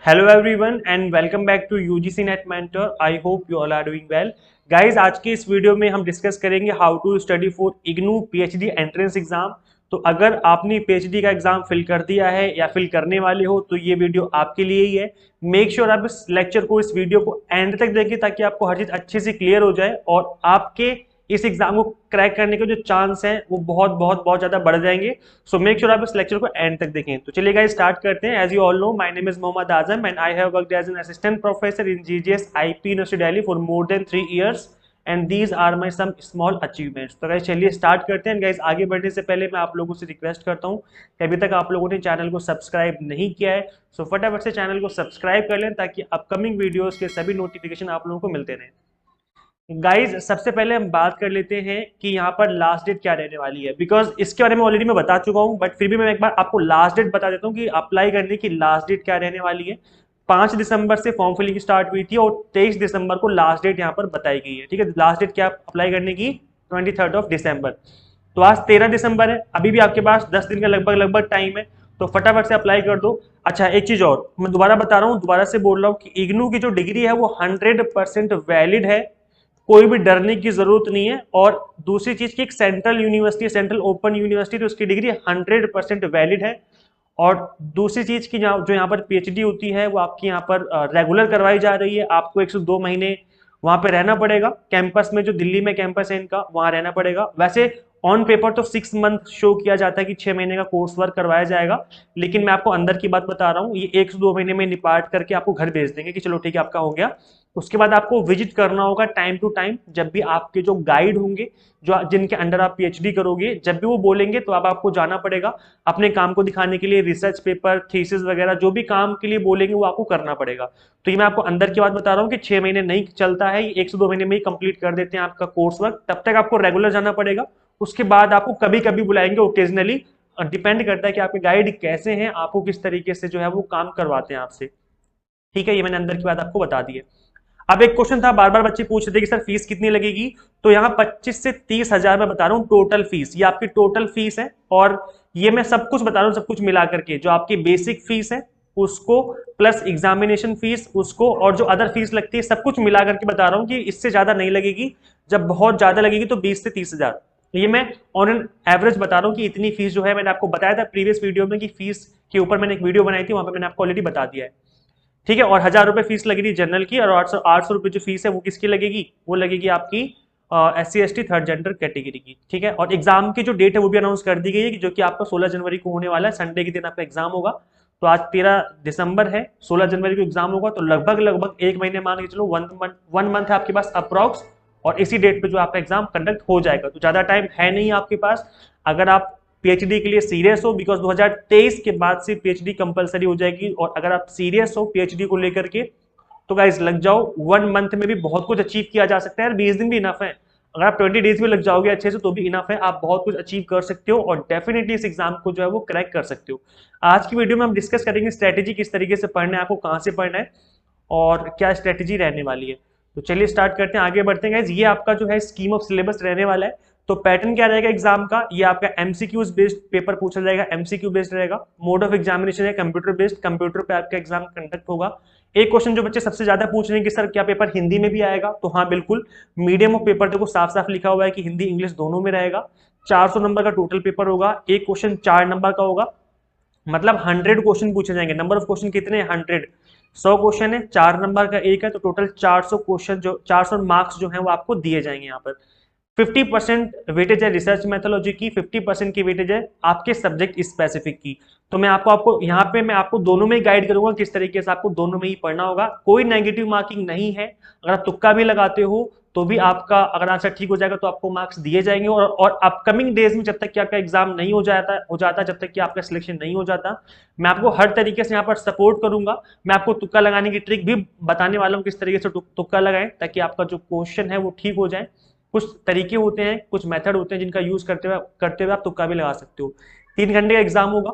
Hello everyone and welcome back to UGC Net Mentor. I hope you all are doing well. Guys, आज के इस वीडियो में हम डिस्कस करेंगे how to study for IGNOU PhD entrance exam. तो अगर आपने पीएचडी का एग्जाम फिल कर दिया है या फिल करने वाले हो तो ये वीडियो आपके लिए ही है। मेक श्योर आप इस लेक्चर को, इस वीडियो को एंड तक देखें ताकि आपको हर चीज अच्छे से क्लियर हो जाए और आपके इस एग्जाम को क्रैक करने के जो चांस हैं वो बहुत बहुत बहुत ज्यादा बढ़ जाएंगे। सो मेक श्योर आप इस लेक्चर को एंड तक देखें। तो चलिए गाइस स्टार्ट करते हैं। As you all know, my name is Mohammad Azam and I have worked as an assistant professor in GGS IP university Delhi for more than 3 years and these are my some small achievements. तो guys चलिए start करते हैं। Guys आगे बढ़ने से पहले मैं आप लोगों से रिक्वेस्ट करता हूँ कि अभी तक आप लोगों ने चैनल को सब्सक्राइब नहीं किया है सो फटाफट से चैनल को सब्सक्राइब कर लें ताकि अपकमिंग वीडियोस के सभी नोटिफिकेशन आप लोगों को मिलते रहें। गाइज सबसे पहले हम बात कर लेते हैं कि यहाँ पर लास्ट डेट क्या रहने वाली है, बिकॉज इसके बारे में ऑलरेडी मैं बता चुका हूँ बट फिर भी मैं एक बार आपको लास्ट डेट बता देता हूँ कि अप्लाई करने की लास्ट डेट क्या रहने वाली है। 5 दिसंबर से फॉर्म फिलिंग स्टार्ट हुई थी और 23 दिसंबर को लास्ट डेट यहाँ पर बताई गई है। ठीक है, लास्ट डेट क्या अप्लाई करने की 23 दिसंबर। तो आज 13 दिसंबर है, अभी भी आपके पास 10 दिन का लगभग टाइम है, तो फटाफट से अप्लाई कर दो। अच्छा एक चीज और मैं दोबारा बता रहा हूँ, दोबारा से बोल रहा हूँ कि इग्नू की जो डिग्री है वो 100% वैलिड है, कोई भी डरने की जरूरत नहीं है। और दूसरी चीज की एक central university, central open university, तो उसकी डिग्री 100% वैलिड है। और दूसरी चीज की जो यहाँ पर पीएचडी होती है वो आपकी यहाँ पर रेगुलर करवाई जा रही है। आपको 102 महीने वहां पे रहना पड़ेगा कैंपस में, जो दिल्ली में कैंपस है इनका, वहां रहना पड़ेगा। वैसे ऑन पेपर तो 6 मंथ शो किया जाता है कि 6 महीने का कोर्स वर्क करवाया जाएगा, लेकिन मैं आपको अंदर की बात बता रहा हूँ, ये 102 महीने में निपाट करके आपको घर भेज देंगे कि चलो ठीक है आपका हो गया। उसके बाद आपको विजिट करना होगा टाइम टू टाइम, जब भी आपके जो गाइड होंगे, जो जिनके अंडर आप पीएचडी करोगे, जब भी वो बोलेंगे तो अब आपको जाना पड़ेगा अपने काम को दिखाने के लिए। रिसर्च पेपर, थीसिस वगैरह जो भी काम के लिए बोलेंगे वो आपको करना पड़ेगा। तो ये मैं आपको अंदर की बात बता रहा हूँ कि 6 महीने नहीं चलता है, 102 महीने में ही कंप्लीट कर देते हैं आपका कोर्स वर्क। तब तक आपको रेगुलर जाना पड़ेगा, उसके बाद आपको कभी कभी बुलाएंगे ओकेजनली। डिपेंड करता है कि आपके गाइड कैसे हैं, आपको किस तरीके से जो है वो काम करवाते हैं आपसे। ठीक है, ये मैंने अंदर की बात आपको बता दी है। अब एक क्वेश्चन था, बार बार बच्चे पूछ रहे थे कि सर फीस कितनी लगेगी। तो यहाँ 25 से 30 हजार मैं बता रहा हूँ टोटल फीस, ये आपकी टोटल फीस है। और ये मैं सब कुछ बता रहा हूँ, सब कुछ मिला करके जो आपकी बेसिक फीस है उसको, प्लस एग्जामिनेशन फीस उसको, और जो अदर फीस लगती है सब कुछ मिला करके बता रहा हूँ कि इससे ज्यादा नहीं लगेगी। जब बहुत ज्यादा लगेगी तो 20 से 30 हजार। ये मैं ऑन एन एवरेज बता रहा हूँ कि इतनी फीस जो है, मैंने आपको बताया था प्रीवियस वीडियो में कि फीस के ऊपर मैंने एक वीडियो बनाई थी, वहां पर मैंने आपको ऑलरेडी बता दिया है। ठीक है, और 1000 रुपए फीस लगेगी जनरल की, और 800 रुपए जो फीस है वो किसकी लगेगी, वो लगेगी आपकी SC ST third gender category की। ठीक है, और एग्जाम की जो डेट है वो भी अनाउंस कर दी गई है जो कि आपका 16 जनवरी को होने वाला है, संडे के दिन आपका एग्जाम होगा। तो आज 13 दिसंबर है, 16 जनवरी को एग्जाम होगा, तो लगभग 1 महीने मान के चलो, 1 मंथ है आपके पास अप्रॉक्स, और इसी डेट पे जो आपका एग्जाम कंडक्ट हो जाएगा। तो ज्यादा टाइम है नहीं आपके पास अगर आप पीएचडी के लिए सीरियस हो, बिकॉज 2023 के बाद से पीएचडी कंपलसरी हो जाएगी। और अगर आप सीरियस हो पीएचडी को लेकर के तो गाइस लग जाओ, 1 मंथ में भी बहुत कुछ अचीव किया जा सकता है। 20 दिन भी इनफ है, अगर आप 20 डेज में लग जाओगे अच्छे से तो भी इनफ है, आप बहुत कुछ अचीव कर सकते हो और डेफिनेटली इस एग्जाम को जो है वो क्रैक कर सकते हो। आज की वीडियो में हम डिस्कस करेंगे स्ट्रेटेजी, किस तरीके से पढ़ना है, आपको कहाँ से पढ़ना है और क्या स्ट्रेटेजी रहने वाली है। तो चलिए स्टार्ट करते हैं, आगे बढ़ते हैं गाइस। ये आपका जो है स्कीम ऑफ सिलेबस रहने वाला है। तो पैटर्न क्या रहेगा एग्जाम का, ये आपका एमसीक्यूज बेस्ड पेपर पूछा जाएगा, एमसीक्यू बेस्ड रहेगा। मोड ऑफ एग्जामिनेशन है कंप्यूटर बेस्ड, कंप्यूटर पे आपका एग्जाम कंडक्ट होगा। एक क्वेश्चन जो बच्चे सबसे ज्यादा पूछ रहे हैं कि सर क्या पेपर हिंदी में भी आएगा, तो हाँ बिल्कुल, मीडियम ऑफ पेपर देखो साफ साफ लिखा हुआ है कि हिंदी इंग्लिश दोनों में रहेगा। 400 नंबर का टोटल पेपर होगा, एक क्वेश्चन 4 नंबर का होगा, मतलब 100 क्वेश्चन पूछे जाएंगे। नंबर ऑफ क्वेश्चन कितने, 100, 100 क्वेश्चन है, 4 नंबर का एक है, तो टोटल 400 क्वेश्चन, जो 400 मार्क्स जो है वो आपको दिए जाएंगे। यहाँ पर 50% वेटेज है रिसर्च मेथोलॉजी की, 50% की वेटेज है आपके सब्जेक्ट स्पेसिफिक की। तो मैं आपको यहाँ पे मैं आपको दोनों में ही गाइड करूंगा किस तरीके से आपको दोनों में ही पढ़ना होगा। कोई नेगेटिव मार्किंग नहीं है, अगर आप तुक्का भी लगाते हो तो भी आपका अगर आंसर ठीक हो जाएगा तो आपको मार्क्स दिए जाएंगे। और अपकमिंग डेज में जब तक कि आपका एग्जाम नहीं हो जाता, जब तक कि आपका सिलेक्शन नहीं हो जाता, मैं आपको हर तरीके से यहाँ पर सपोर्ट करूंगा। मैं आपको तुक्का लगाने की ट्रिक भी बताने वाला हूँ, किस तरीके से तुक्का लगाएं ताकि आपका जो क्वेश्चन है वो ठीक हो जाए। कुछ तरीके होते हैं, कुछ मेथड होते हैं जिनका यूज करते हुए आप तुक्का भी लगा सकते हो। 3 घंटे का एग्जाम होगा,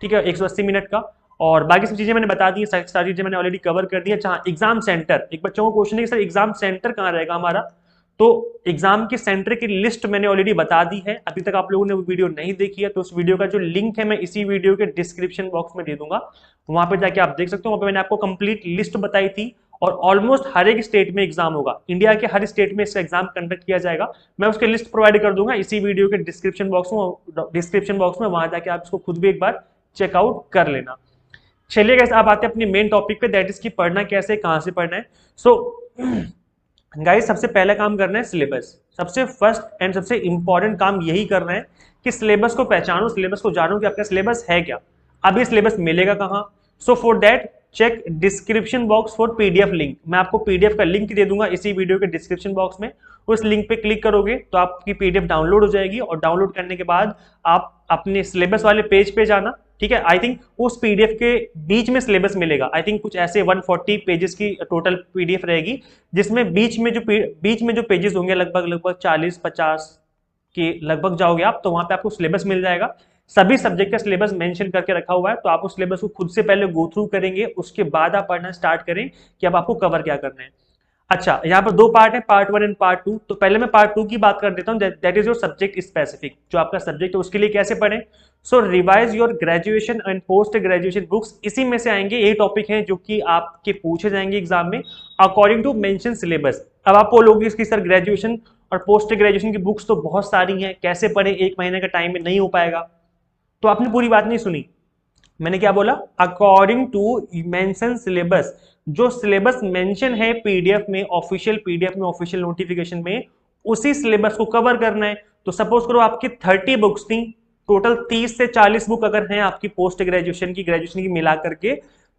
ठीक है, 180 मिनट का। और बाकी सब चीजें मैंने बता दी, सारी चीजें मैंने ऑलरेडी कवर कर दी है। जहाँ एग्जाम सेंटर, एक बच्चों को क्वेश्चन है कि सर एग्जाम सेंटर कहाँ रहेगा हमारा, तो एग्जाम के सेंटर की लिस्ट मैंने ऑलरेडी बता दी है, अभी तक आप लोगों ने वो वीडियो नहीं देखी है तो उस वीडियो का जो लिंक है मैं इसी वीडियो के डिस्क्रिप्शन बॉक्स में दे दूंगा, वहां पे जाके आप देख सकते हो। वहां पे मैंने आपको कंप्लीट लिस्ट बताई थी और ऑलमोस्ट हर एक स्टेट में एग्जाम होगा, इंडिया के हर स्टेट में इसका एग्जाम कंडक्ट किया जाएगा। मैं उसके लिस्ट प्रोवाइड कर दूंगा इसी वीडियो के डिस्क्रिप्शन बॉक्स में वहां जाके आप इसको खुद भी एक बार चेकआउट कर लेना। चलिए गाइस अब आते हैं अपनी मेन टॉपिक पे, दैट इज कि पढ़ना कैसे, कहां से पढ़ना है। सो गाइस सबसे पहला काम करना है सिलेबस। सबसे फर्स्ट एंड सबसे इंपॉर्टेंट काम यही करना है कि सिलेबस को पहचानो, सिलेबस को जानो कि आपका सिलेबस है क्या। अब ये सिलेबस मिलेगा कहाँ? So for that check description box for PDF link. मैं आपको पीडीएफ का लिंक दे दूंगा इसी वीडियो के डिस्क्रिप्शन बॉक्स में। उस लिंक पे क्लिक करोगे तो आपकी पीडीएफ डाउनलोड हो जाएगी और डाउनलोड करने के बाद आप अपने सिलेबस वाले पेज पे जाना, ठीक है। आई थिंक उस पीडीएफ के बीच में सिलेबस मिलेगा, आई थिंक कुछ ऐसे 140 पेजेस की टोटल पीडीएफ रहेगी, जिसमें बीच में जो पेजेस होंगे लगभग 40-50 के लगभग जाओगे आप, तो वहां पे आपको सिलेबस मिल जाएगा। सभी सब्जेक्ट का सिलेबस मेंशन करके रखा हुआ है, तो आप उस सिलेबस को खुद से पहले गो थ्रू करेंगे, उसके बाद आप पढ़ना स्टार्ट करें कि अब आपको कवर क्या करना है। अच्छा, यहाँ पर दो पार्ट है, पार्ट 1 एंड पार्ट 2। तो पहले मैं पार्ट 2 की बात कर देता हूँ, that is your subject specific. जो आपका सब्जेक्ट है उसके लिए कैसे पढ़ें? So revise your graduation and post graduation books. इसी में से आएंगे, ये टॉपिक हैं जो कि आपके पूछे जाएंगे एग्जाम में अकॉर्डिंग टू मेंशन सिलेबस। अब आप बोलोगे इसकी सर ग्रेजुएशन और पोस्ट ग्रेजुएशन की बुक्स तो बहुत सारी हैं, कैसे पढ़े, एक महीने का टाइम में नहीं हो पाएगा। तो आपने पूरी बात नहीं सुनी, मैंने क्या बोला? According to mention syllabus. जो सिलेबस मेंशन है पीडीएफ में, ऑफिशियल पीडीएफ में, ऑफिशियल नोटिफिकेशन में, उसी सिलेबस को कवर करना है। तो सपोज करो आपकी 30 बुक्स थी, टोटल 30 से 40 बुक अगर हैं आपकी पोस्ट ग्रेजुएशन की, ग्रेजुएशन की मिला करके,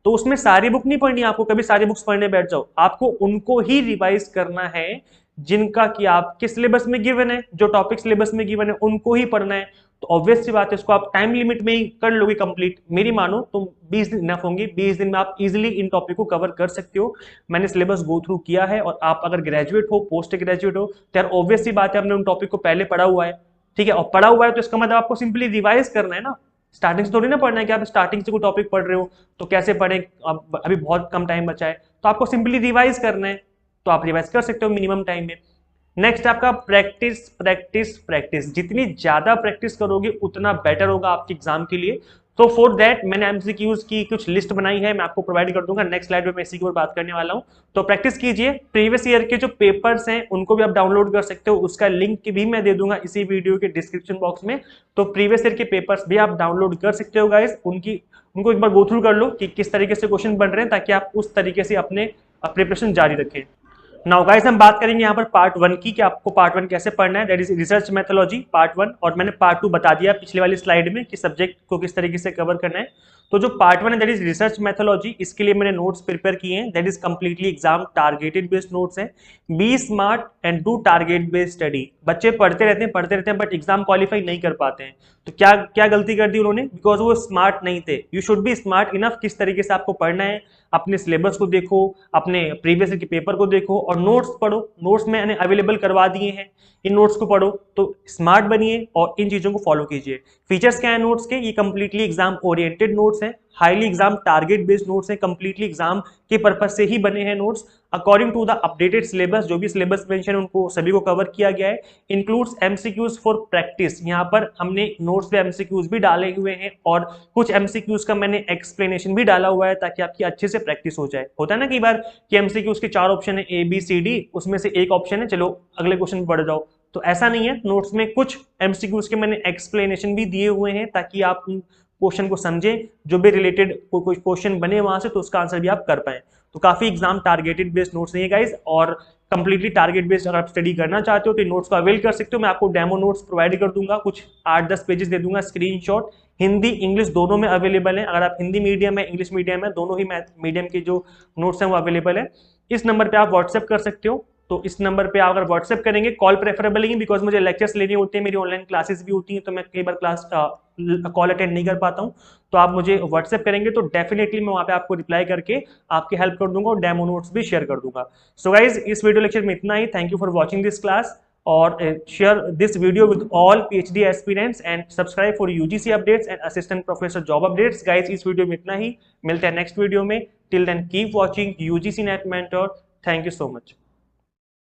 तो उसमें सारी बुक नहीं पढ़नी आपको, कभी सारी बुक्स पढ़ने बैठ जाओ। आपको उनको ही रिवाइज करना है जिनका कि आपके सिलेबस में गिवन है, जो टॉपिक सिलेबस में गिवन है उनको ही पढ़ना है। तो ऑब्वियस सी बात है, इसको आप टाइम लिमिट में ही कर लोगे कंप्लीट। मेरी मानो तो 20 दिन इनफ होंगे, 20 दिन में आप इजीली इन टॉपिक को कवर कर सकते हो। मैंने सिलेबस गो थ्रू किया है, और आप अगर ग्रेजुएट हो, पोस्ट ग्रेजुएट हो, तो यार ऑब्वियस सी बात है, हमने उन टॉपिक को पहले पढ़ा हुआ है, ठीक है। और पढ़ा हुआ है तो इसका मतलब आपको सिंपली रिवाइज करना है ना, स्टार्टिंग से थोड़ी ना पढ़ना है कि आप स्टार्टिंग से कोई टॉपिक पढ़ रहे हो तो कैसे पढ़े, अभी बहुत कम टाइम बचा है, तो आपको सिंपली रिवाइज करना है। तो आप रिवाइज कर सकते हो मिनिमम टाइम में। नेक्स्ट आपका प्रैक्टिस प्रैक्टिस प्रैक्टिस। जितनी ज्यादा प्रैक्टिस करोगे उतना बेटर होगा आपके एग्जाम के लिए। तो फॉर दैट मैंने एमसीक्यूज की कुछ लिस्ट बनाई है, मैं आपको प्रोवाइड कर दूंगा नेक्स्ट स्लाइड में, मैं इसी की ओर बात करने वाला हूं। तो प्रैक्टिस कीजिए। प्रीवियस ईयर के जो पेपर्स हैं उनको भी आप डाउनलोड कर सकते हो, उसका लिंक भी मैं दे दूंगा इसी वीडियो के डिस्क्रिप्शन बॉक्स में। तो प्रीवियस ईयर के पेपर्स भी आप डाउनलोड कर सकते हो गाइस, उनको एक बार गो थ्रू कर लो कि किस तरीके से क्वेश्चन बन रहे हैं, ताकि आप उस तरीके से अपने प्रिपरेशन जारी रखें। नाउ गाइस हम बात करेंगे यहाँ पर पार्ट 1 की, कि आपको पार्ट 1 कैसे पढ़ना है, that is research methodology part 1। और मैंने पार्ट 2 बता दिया पिछले वाली स्लाइड में कि सब्जेक्ट को किस तरीके से कवर करना है। तो जो पार्ट 1 है दैट इज रिसर्च मेथोलॉजी, इसके लिए मैंने नोट्स प्रिपेयर किए हैं, that is completely exam targeted based notes हैं। Be smart and do target based study. बच्चे पढ़ते रहते हैं बट एग्जाम क्वालिफाई नहीं कर पाते हैं। तो क्या क्या गलती कर दी उन्होंने? बिकॉज वो स्मार्ट नहीं थे। You should be smart enough, किस तरीके से आपको पढ़ना है, अपने सिलेबस को देखो, अपने प्रीवियस ईयर के पेपर को देखो और नोट्स पढ़ो। नोट्स मैंने अवेलेबल करवा दिए हैं, इन नोट्स को पढ़ो। तो स्मार्ट बनिए और इन चीजों को फॉलो कीजिए। फीचर्स क्या है नोट्स के? ये कंप्लीटली एग्जाम ओरिएंटेड नोट्स हैं, highly exam target based notes हैं, कंप्लीटली एग्जाम के पर्पज से ही बने हैं notes. According to the updated syllabus, जो भी सिलेबस मेंशन उनको सभी को कवर किया गया है। Includes MCQs for practice. यहाँ पर हमने नोट्स पे एमसीक्यूज भी डाले हुए हैं और कुछ एमसीक्यूज का मैंने एक्सप्लेनेशन भी डाला हुआ है, ताकि आपकी अच्छे से प्रैक्टिस हो जाए। होता है ना कई बार कि एमसीक्यूज के 4 ऑप्शन है, ए बी सी डी, उसमें से एक ऑप्शन है चलो अगले क्वेश्चन पढ़ जाओ, तो ऐसा नहीं है। नोट्स में कुछ एमसीक्यूज के मैंने एक्सप्लेनेशन भी दिए हुए हैं, ताकि आप क्वेश्चन को समझें, जो भी रिलेटेड कोई क्वेश्चन बने वहां से तो उसका आंसर भी आप कर पाए। तो काफी एग्जाम टारगेटेड बेस्ड नोट्स नहीं है गाइस, और कंप्लीटली टारगेट बेस्ड अगर आप स्टडी करना चाहते हो तो नोट्स को अवेल कर सकते हो। मैं आपको डेमो नोट्स प्रोवाइड कर दूंगा, कुछ 8-10 पेजेस दे दूंगा, स्क्रीनशॉट। हिंदी इंग्लिश दोनों में अवेलेबल है, अगर आप हिंदी मीडियम है इंग्लिश मीडियम है, दोनों ही मीडियम के जो नोट्स हैं वो अवेलेबल है। इस नंबर पे आप व्हाट्सएप कर सकते हो। तो इस नंबर पे अगर व्हाट्सएप करेंगे, कॉल प्रेफरेबल है बिकॉज मुझे लेक्चर्स लेने होते हैं, मेरी ऑनलाइन क्लासेस भी होती हैं, तो मैं कई बार कॉल अटेंड नहीं कर पाता हूँ। तो आप मुझे व्हाट्सएप करेंगे तो डेफिनेटली मैं वहां पे आपको रिप्लाई करके आपकी हेल्प कर दूंगा और डेमो नोट्स भी शेयर कर दूंगा। सो गाइज इस वीडियो लेक्चर में इतना ही। Thank you for watching this class, और share this video with all PhD aspirants and subscribe for UGC updates and assistant professor job updates. Guys इस वीडियो में इतना ही, मिलते हैं नेक्स्ट वीडियो में। Till then keep watching UGC NET mentor. Thank you so much.